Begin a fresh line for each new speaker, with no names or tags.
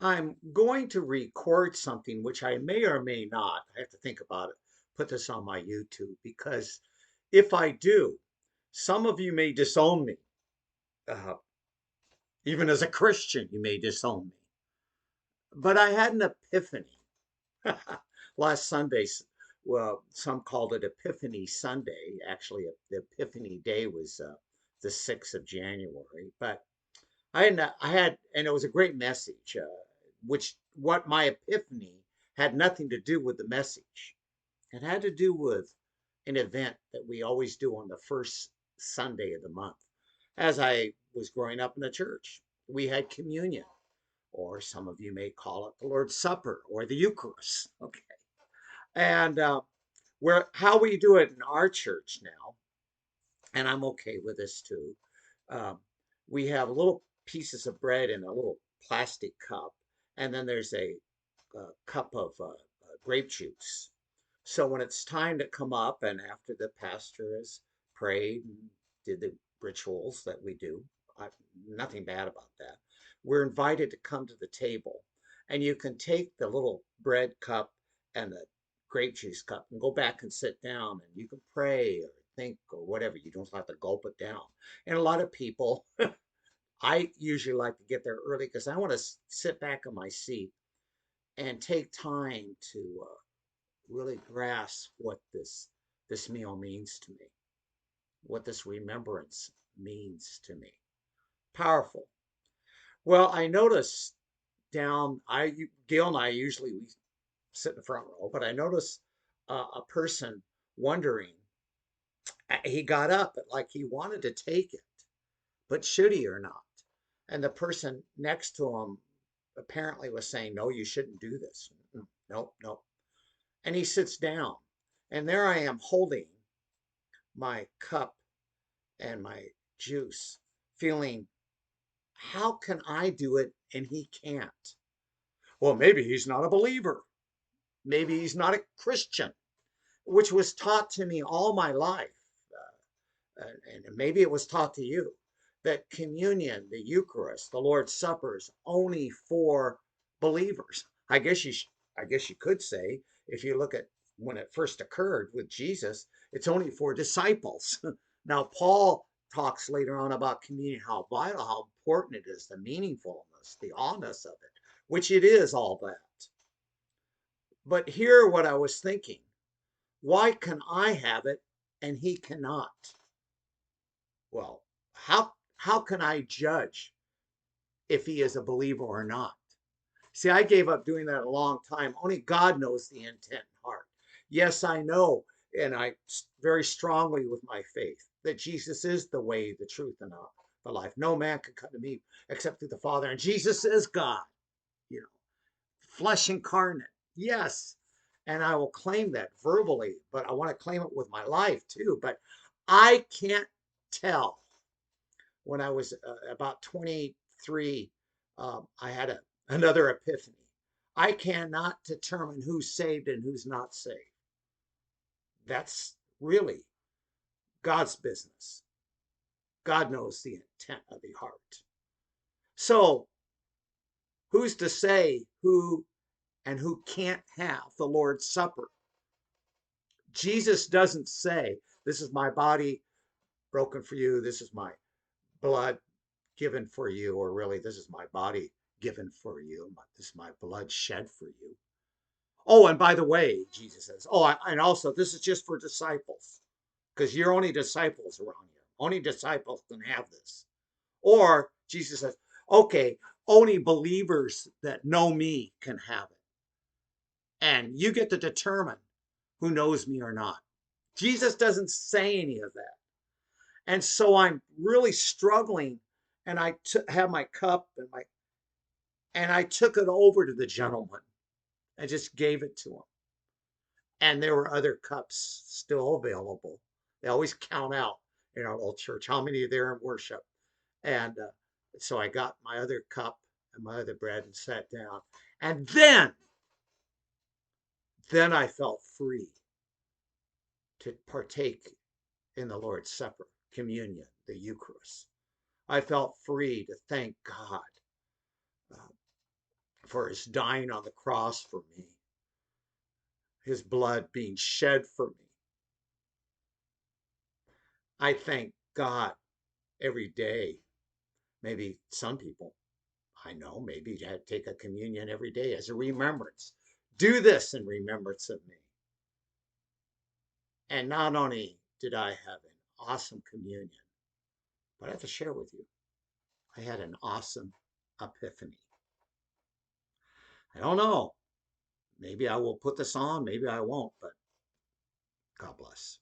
I'm going to record something which I may or may not, I have to think about it, put this on my YouTube because if I do, some of you may disown me. Uh, Even as a Christian, you may disown me. But I had an epiphany last Sunday. Well, some called it Epiphany Sunday. Actually, the Epiphany Day was the 6th of January. But and it was a great message, which what my epiphany had nothing to do with the message. It had to do with an event that we always do on the first Sunday of the month. As I was growing up in the church, we had communion, or some of you may call it the Lord's Supper or the Eucharist. Okay, and where how we do it in our church now, and I'm okay with this too. Um, we have little pieces of bread in a little plastic cup, and then there's a cup of grape juice. So when it's time to come up, and after the pastor has prayed and did the rituals that we do, I, nothing bad about that, we're invited to come to the table. And you can take the little bread cup and the grape juice cup and go back and sit down, and you can pray or think or whatever. You don't have to gulp it down. And a lot of people, I usually like to get there early because I want to sit back in my seat and take time to really grasp what this meal means to me, what this remembrance means to me. Powerful. Well, I noticed down, Gail and I usually we sit in the front row, but I noticed a person wondering. He got up like he wanted to take it, but should he or not? And the person next to him apparently was saying, "No, you shouldn't do this." Nope, nope. And he sits down, and there I am holding my cup and my juice, feeling, how can I do it and he can't? Well, maybe he's not a believer. Maybe he's not a Christian, which was taught to me all my life. And maybe it was taught to you that communion, the Eucharist, the Lord's Supper is only for believers. I guess you could say, if you look at when it first occurred with Jesus, it's only for disciples. Now, Paul talks later on about communion, how vital, how important it is, the meaningfulness, the honest of it, which it is all that. But here, what I was thinking, why can I have it and he cannot? Well, how can I judge if he is a believer or not? See, I gave up doing that a long time. Only God knows the intent and heart. Yes, I know, and I very strongly with my faith that Jesus is the way, the truth, and the life. No man can come to me except through the Father, and Jesus is God. You know, flesh incarnate. Yes, and I will claim that verbally, but I want to claim it with my life too. But I can't tell when I was about 23, I had another epiphany. I cannot determine who's saved and who's not saved. That's really God's business. God knows the intent of the heart. So, who's to say who and who can't have the Lord's Supper? Jesus doesn't say, "This is my body broken for you, this is my blood given for you," or really, "This is my body given for you, this is my blood shed for you." Oh, and by the way, Jesus says, "Oh, and also this is just for disciples, because you're only disciples around here. Only disciples can have this." Or Jesus says, "Okay, only believers that know me can have it. And you get to determine who knows me or not." Jesus doesn't say any of that. And so I'm really struggling, and have my cup and I took it over to the gentleman and just gave it to him. And there were other cups still available. They always count out in our little church how many are there in worship. And so I got my other cup and my other bread and sat down. And then I felt free to partake in the Lord's Supper, communion, the Eucharist. I felt free to thank God uh, for his dying on the cross for me, his blood being shed for me. I thank God every day. Maybe some people I know, maybe take a communion every day as a remembrance. Do this in remembrance of me. And not only did I have an awesome communion, but I have to share with you, I had an awesome epiphany. I don't know. Maybe I will put this on, maybe I won't, but God bless.